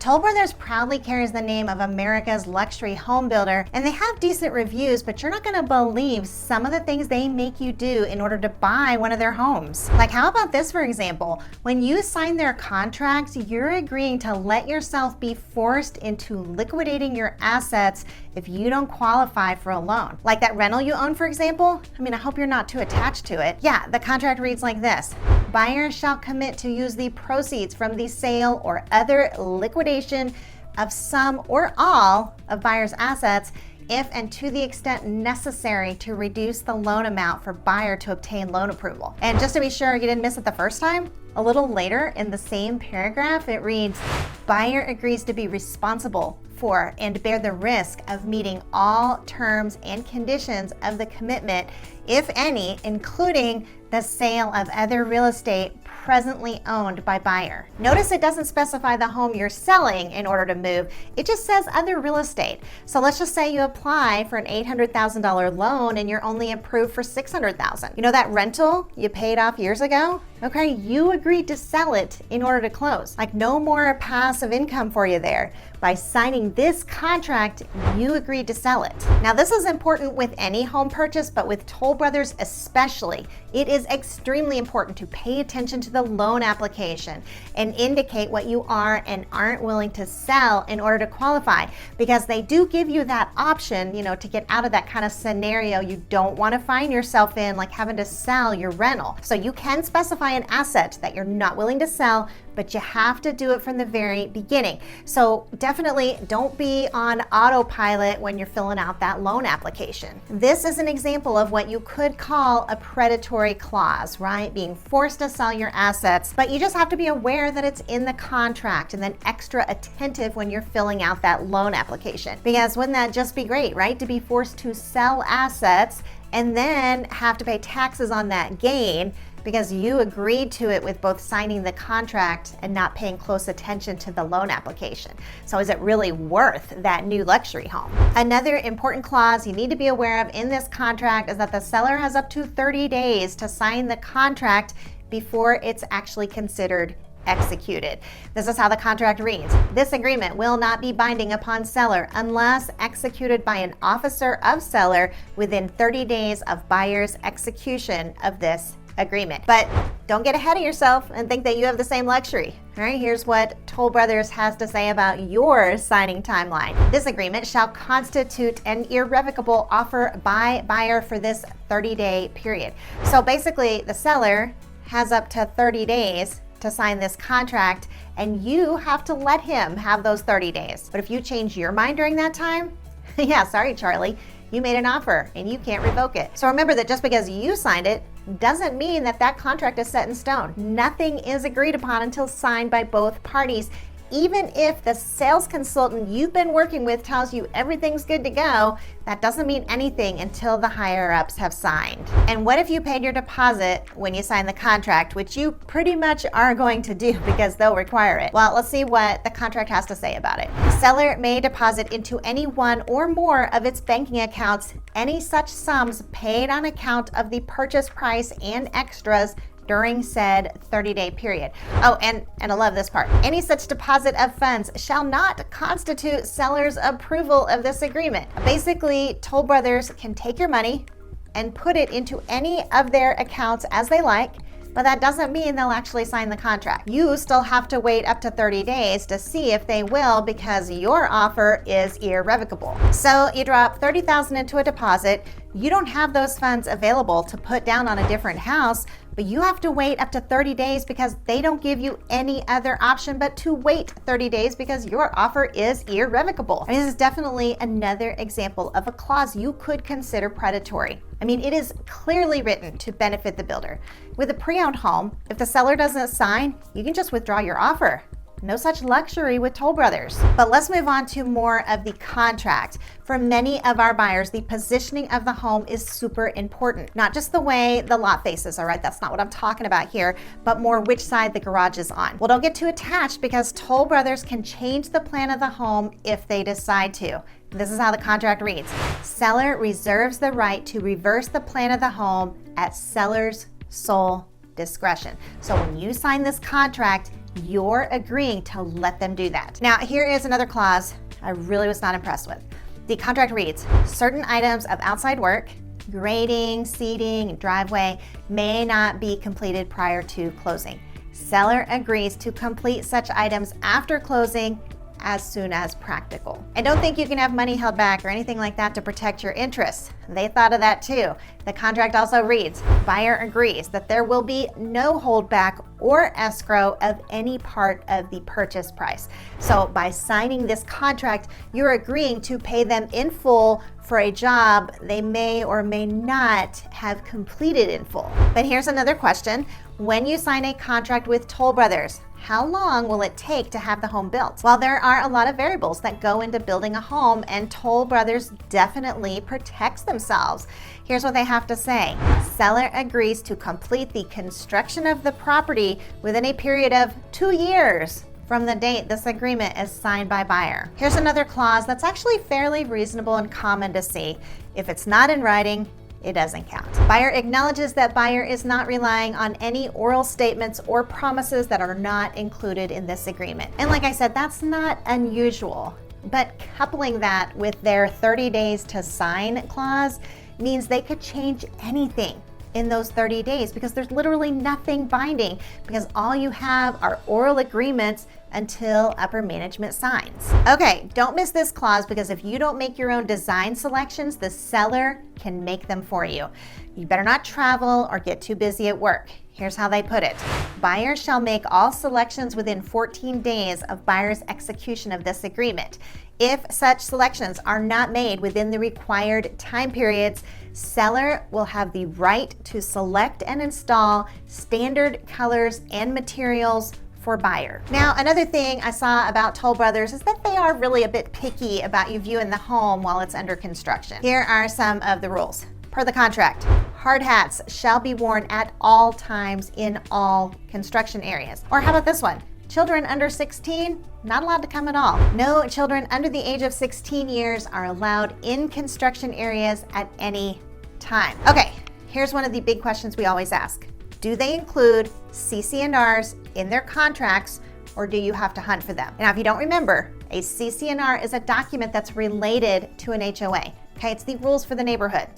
Toll Brothers proudly carries the name of America's luxury home builder, and they have decent reviews, but you're not gonna believe some of the things they make you do in order to buy one of their homes. Like, how about this, for example? When you sign their contract, you're agreeing to let yourself be forced into liquidating your assets if you don't qualify for a loan. Like that rental you own, for example. I mean, I hope you're not too attached to it. Yeah, the contract reads like this. Buyers shall commit to use the proceeds from the sale or other liquidation of some or all of buyer's assets if and to the extent necessary to reduce the loan amount for buyer to obtain loan approval. And just to be sure you didn't miss it the first time, a little later in the same paragraph, it reads, buyer agrees to be responsible for and bear the risk of meeting all terms and conditions of the commitment, if any, including the sale of other real estate presently owned by buyer. Notice it doesn't specify the home you're selling in order to move. It just says other real estate. So let's just say you apply for an $800,000 loan and you're only approved for $600,000. You know that rental you paid off years ago? Okay, you agreed to sell it in order to close. Like, no more passive income for you there. By signing this contract, you agreed to sell it. Now, this is important with any home purchase, but with Toll Brothers especially. It is extremely important to pay attention to the loan application and indicate what you are and aren't willing to sell in order to qualify, because they do give you that option, you know, to get out of that kind of scenario you don't want to find yourself in, like having to sell your rental. So you can specify an asset that you're not willing to sell, but you have to do it from the very beginning. So definitely don't be on autopilot when you're filling out that loan application. This is an example of what you could call a predatory clause, right? Being forced to sell your assets, but you just have to be aware that it's in the contract and then extra attentive when you're filling out that loan application. Because wouldn't that just be great, right? To be forced to sell assets and then have to pay taxes on that gain because you agreed to it with both signing the contract and not paying close attention to the loan application. So is it really worth that new luxury home? Another important clause you need to be aware of in this contract is that the seller has up to 30 days to sign the contract before it's actually considered executed. This is how the contract reads. This agreement will not be binding upon seller unless executed by an officer of seller within 30 days of buyer's execution of this agreement. But don't get ahead of yourself and think that you have the same luxury. All right, here's what Toll Brothers has to say about your signing timeline. This agreement shall constitute an irrevocable offer by buyer for this 30-day period. So basically, the seller has up to 30 days to sign this contract, and you have to let him have those 30 days. But if you change your mind during that time, yeah, sorry, Charlie, you made an offer and you can't revoke it. So remember that just because you signed it doesn't mean that that contract is set in stone. Nothing is agreed upon until signed by both parties. Even if the sales consultant you've been working with tells you everything's good to go, that doesn't mean anything until the higher ups have signed. And what if you paid your deposit when you signed the contract, which you pretty much are going to do because they'll require it? Well, let's see what the contract has to say about it. The seller may deposit into any one or more of its banking accounts any such sums paid on account of the purchase price and extras during said 30-day period. Oh, and I love this part. Any such deposit of funds shall not constitute seller's approval of this agreement. Basically, Toll Brothers can take your money and put it into any of their accounts as they like, but that doesn't mean they'll actually sign the contract. You still have to wait up to 30 days to see if they will, because your offer is irrevocable. So you drop $30,000 into a deposit. You don't have those funds available to put down on a different house, but you have to wait up to 30 days because they don't give you any other option but to wait 30 days because your offer is irrevocable. And this is definitely another example of a clause you could consider predatory. I mean, it is clearly written to benefit the builder. With a pre-owned home, if the seller doesn't sign, you can just withdraw your offer. No such luxury with Toll Brothers. But let's move on to more of the contract. For many of our buyers, the positioning of the home is super important. Not just the way the lot faces, all right? That's not what I'm talking about here, but more which side the garage is on. Well, don't get too attached because Toll Brothers can change the plan of the home if they decide to. This is how the contract reads. Seller reserves the right to reverse the plan of the home at seller's sole discretion. So when you sign this contract, you're agreeing to let them do that. Now, here is another clause I really was not impressed with. The contract reads, certain items of outside work, grading, seating, driveway, may not be completed prior to closing. Seller agrees to complete such items after closing as soon as practical. And don't think you can have money held back or anything like that to protect your interests. They thought of that too. The contract also reads, buyer agrees that there will be no holdback or escrow of any part of the purchase price. So by signing this contract, you're agreeing to pay them in full for a job they may or may not have completed in full. But here's another question. When you sign a contract with Toll Brothers, how long will it take to have the home built? Well, there are a lot of variables that go into building a home, and Toll Brothers definitely protects themselves. Here's what they have to say. Seller agrees to complete the construction of the property within a period of 2 years from the date this agreement is signed by buyer. Here's another clause that's actually fairly reasonable and common to see. If it's not in writing, it doesn't count. Buyer acknowledges that buyer is not relying on any oral statements or promises that are not included in this agreement. And like I said, that's not unusual, but coupling that with their 30 days to sign clause means they could change anything in those 30 days because there's literally nothing binding, because all you have are oral agreements until upper management signs. Okay, don't miss this clause, because if you don't make your own design selections, the seller can make them for you. You better not travel or get too busy at work. Here's how they put it. Buyer shall make all selections within 14 days of buyer's execution of this agreement. If such selections are not made within the required time periods, seller will have the right to select and install standard colors and materials for buyer. Now, another thing I saw about Toll Brothers is that they are really a bit picky about you viewing the home while it's under construction. Here are some of the rules. Per the contract, hard hats shall be worn at all times in all construction areas. Or how about this one? Children under 16, not allowed to come at all. No children under the age of 16 years are allowed in construction areas at any time. Okay, here's one of the big questions we always ask. Do they include CC&Rs in their contracts, or do you have to hunt for them? Now, if you don't remember, a CC&R is a document that's related to an HOA. Okay, it's the rules for the neighborhood.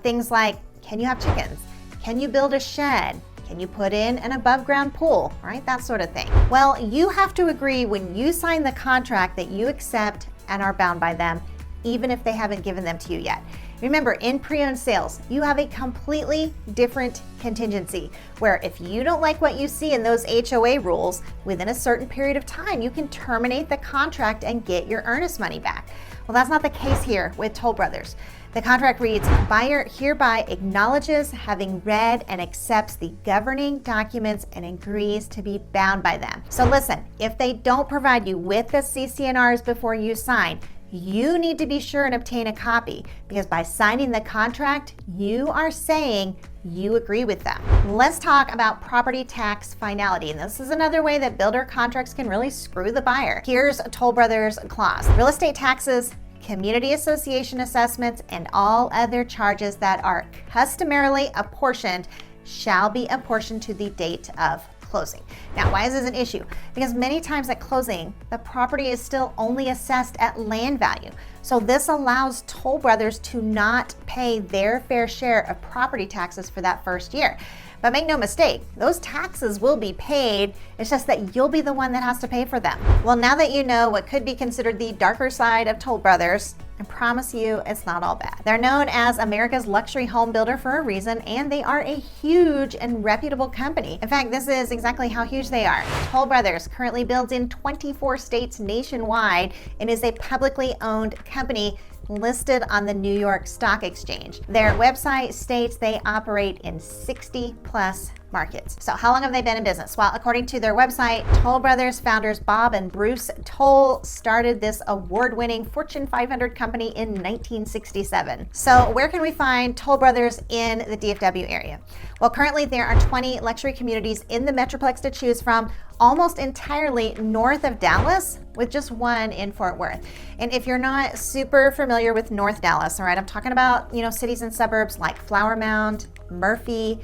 Things like, can you have chickens? Can you build a shed? Can you put in an above ground pool, right? That sort of thing. Well, you have to agree when you sign the contract that you accept and are bound by them, even if they haven't given them to you yet. Remember, in pre-owned sales, you have a completely different contingency where if you don't like what you see in those HOA rules, within a certain period of time, you can terminate the contract and get your earnest money back. Well, that's not the case here with Toll Brothers. The contract reads, buyer hereby acknowledges having read and accepts the governing documents and agrees to be bound by them. So listen, if they don't provide you with the CC&Rs before you sign, you need to be sure and obtain a copy, because by signing the contract, you are saying you agree with them. Let's talk about property tax finality. And this is another way that builder contracts can really screw the buyer. Here's a Toll Brothers clause. Real estate taxes, community association assessments, and all other charges that are customarily apportioned shall be apportioned to the date of closing. Now, why is this an issue? Because many times at closing, the property is still only assessed at land value. So this allows Toll Brothers to not pay their fair share of property taxes for that first year. But make no mistake, those taxes will be paid. It's just that you'll be the one that has to pay for them. Well, now that you know what could be considered the darker side of Toll Brothers, I promise you it's not all bad. They're known as America's luxury home builder for a reason, and they are a huge and reputable company. In fact, this is exactly how huge they are. Toll Brothers currently builds in 24 states nationwide and is a publicly owned company listed on the New York Stock Exchange. Their website states they operate in 60 plus markets. So how long have they been in business? Well, according to their website, Toll Brothers founders Bob and Bruce Toll started this award-winning Fortune 500 company in 1967. So where can we find Toll Brothers in the DFW area? Well, currently there are 20 luxury communities in the Metroplex to choose from, almost entirely north of Dallas, with just one in Fort Worth. And if you're not super familiar with North Dallas, all right, I'm talking about, cities and suburbs like Flower Mound, Murphy,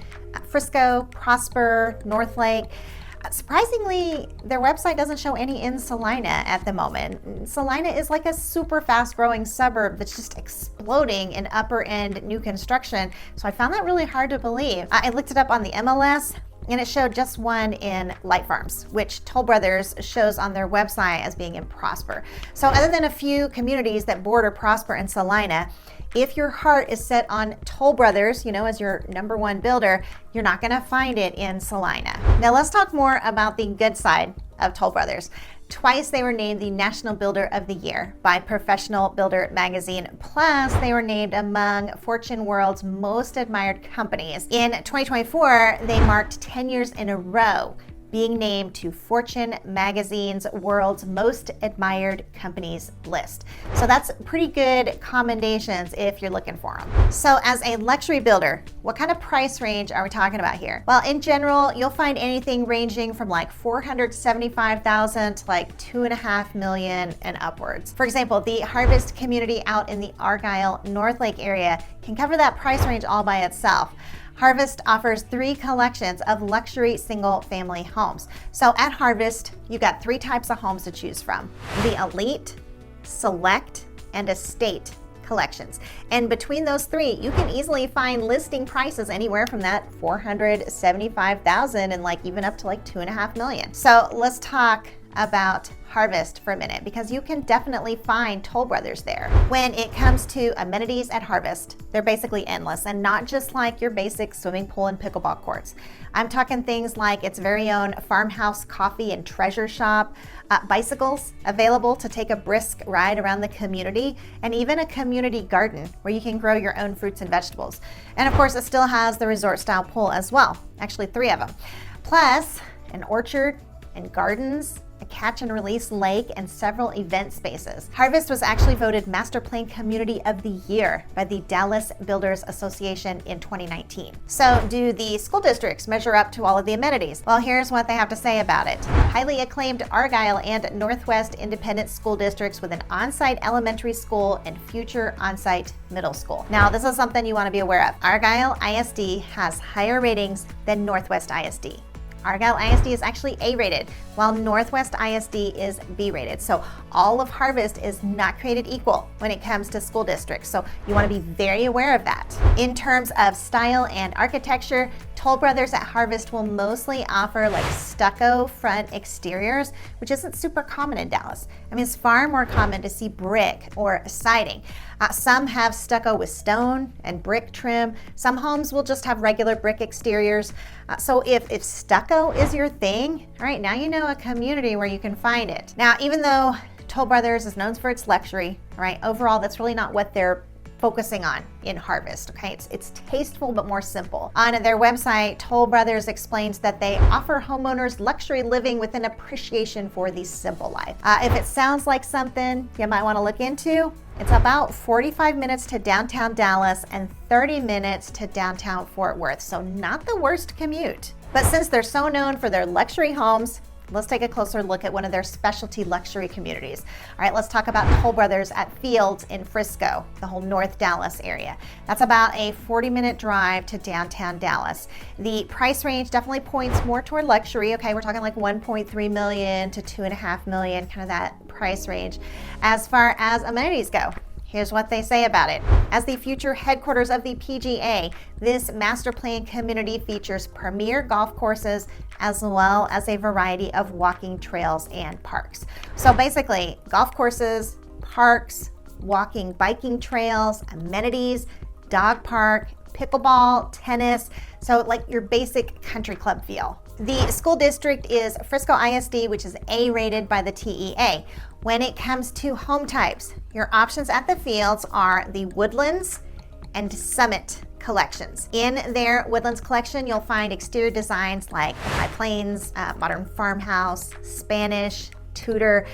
Frisco, Prosper, North Lake. Surprisingly, their website doesn't show any in Salina at the moment. Salina is like a super fast growing suburb that's just exploding in upper end new construction. So I found that really hard to believe. I looked it up on the MLS and it showed just one in Light Farms, which Toll Brothers shows on their website as being in Prosper. So other than a few communities that border Prosper and Salina, if your heart is set on Toll Brothers, as your number one builder, you're not gonna find it in Salina. Now let's talk more about the good side of Toll Brothers. Twice they were named the National Builder of the Year by Professional Builder magazine. Plus, they were named among Fortune World's most admired companies. In 2024, they marked 10 years in a row being named to Fortune magazine's World's Most Admired Companies list. So that's pretty good commendations if you're looking for them. So as a luxury builder, what kind of price range are we talking about here? Well, in general, you'll find anything ranging from like $475,000 to like $2.5 million and upwards. For example, the Harvest community out in the Argyle North Lake area can cover that price range all by itself. Harvest offers 3 collections of luxury single-family homes. So at Harvest, you got 3 types of homes to choose from: the Elite, Select, and Estate collections. And between those 3, you can easily find listing prices anywhere from that $475,000 and like even up to like $2.5 million. So let's talk about Harvest for a minute, because you can definitely find Toll Brothers there. When it comes to amenities at Harvest, they're basically endless, and not just like your basic swimming pool and pickleball courts. I'm talking things like its very own farmhouse coffee and treasure shop, bicycles available to take a brisk ride around the community, and even a community garden where you can grow your own fruits and vegetables. And of course, it still has the resort style pool as well, actually 3 of them. Plus an orchard and gardens, a catch and release lake, and several event spaces. Harvest was actually voted Master Plan Community of the Year by the Dallas Builders Association in 2019. So do the school districts measure up to all of the amenities? Well, here's what they have to say about it. Highly acclaimed Argyle and Northwest Independent School Districts with an on-site elementary school and future on-site middle school. Now, this is something you want to be aware of. Argyle ISD has higher ratings than Northwest ISD. Argyle ISD is actually A-rated, while Northwest ISD is B-rated. So all of Harvest is not created equal when it comes to school districts. So you want to be very aware of that. In terms of style and architecture, Toll Brothers at Harvest will mostly offer like stucco front exteriors, which isn't super common in Dallas. I mean, it's far more common to see brick or siding. Some have stucco with stone and brick trim. Some homes will just have regular brick exteriors. So if stucco is your thing, all right, now you know a community where you can find it. Now, even though Toll Brothers is known for its luxury, all right, overall, that's really not what they're focusing on in Harvest, okay? It's tasteful but more simple. On their website, Toll Brothers explains that they offer homeowners luxury living with an appreciation for the simple life. If it sounds like something you might want to look into, it's about 45 minutes to downtown Dallas and 30 minutes to downtown Fort Worth, so not the worst commute. But since they're so known for their luxury homes, let's take a closer look at one of their specialty luxury communities. All right, let's talk about Toll Brothers at Fields in Frisco, the whole North Dallas area. That's about a 40-minute drive to downtown Dallas. The price range definitely points more toward luxury. Okay, we're talking like 1.3 million to 2.5 million, kind of that price range. As far as amenities go, here's what they say about it. As the future headquarters of the PGA, this master plan community features premier golf courses as well as a variety of walking trails and parks. So basically, golf courses, parks, walking, biking trails, amenities, dog park, pickleball, tennis, so like your basic country club feel. The school district is Frisco ISD, which is A-rated by the TEA. When it comes to home types, your options at the Fields are the Woodlands and Summit collections. In their Woodlands collection, you'll find exterior designs like High Plains, modern farmhouse, Spanish, Tudor,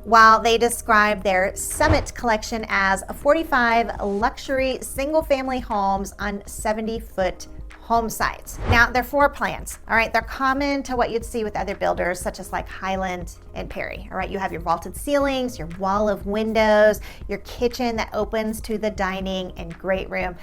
while they describe their Summit collection as 45 luxury single-family homes on 70-foot home sites. Now, they're floor plans, all right? They're common to what you'd see with other builders, such as like Highland and Perry, all right? You have your vaulted ceilings, your wall of windows, your kitchen that opens to the dining and great room.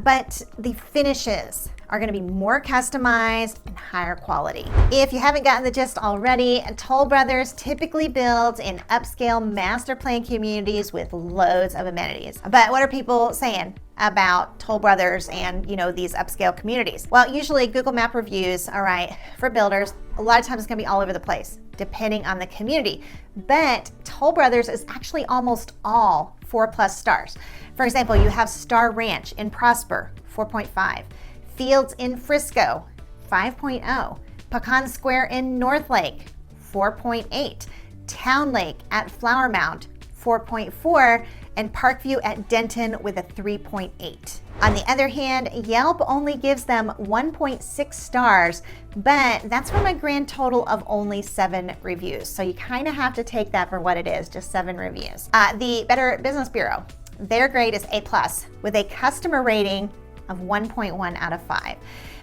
But the finishes are gonna be more customized and higher quality. If you haven't gotten the gist already, Toll Brothers typically builds in upscale master plan communities with loads of amenities. But what are people saying about Toll Brothers and, you know, these upscale communities? Well, usually Google Map reviews, all right, for builders, a lot of times it's gonna be all over the place, depending on the community. But Toll Brothers is actually almost all 4+ stars. For example, you have Star Ranch in Prosper, 4.5. Fields in Frisco, 5.0. Pecan Square in North Lake, 4.8. Town Lake at Flower Mound, 4.4. And Parkview at Denton with a 3.8. On the other hand, Yelp only gives them 1.6 stars, but that's from a grand total of only 7 reviews. So you kind of have to take that for what it is, just 7 reviews. The Better Business Bureau, their grade is A+ with a customer rating of 1.1 out of 5.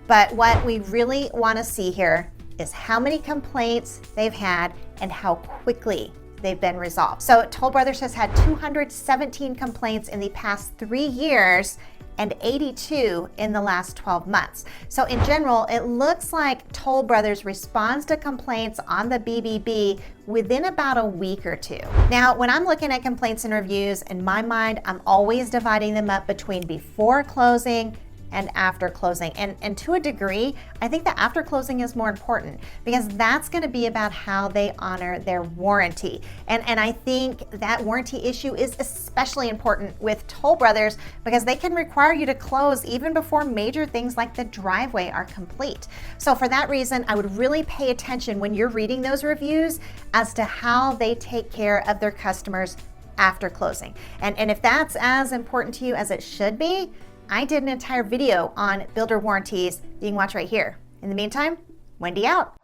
But what we really want to see here is how many complaints they've had and how quickly they've been resolved. So Toll Brothers has had 217 complaints in the past 3 years and 82 in the last 12 months. So in general, it looks like Toll Brothers responds to complaints on the BBB within about a week or 2. Now, when I'm looking at complaints and reviews, in my mind, I'm always dividing them up between before closing and after closing. And to a degree, I think the after closing is more important because that's gonna be about how they honor their warranty. And I think that warranty issue is especially important with Toll Brothers because they can require you to close even before major things like the driveway are complete. So for that reason, I would really pay attention when you're reading those reviews as to how they take care of their customers after closing. And if that's as important to you as it should be, I did an entire video on builder warranties you can watch right here. In the meantime, Wendy out.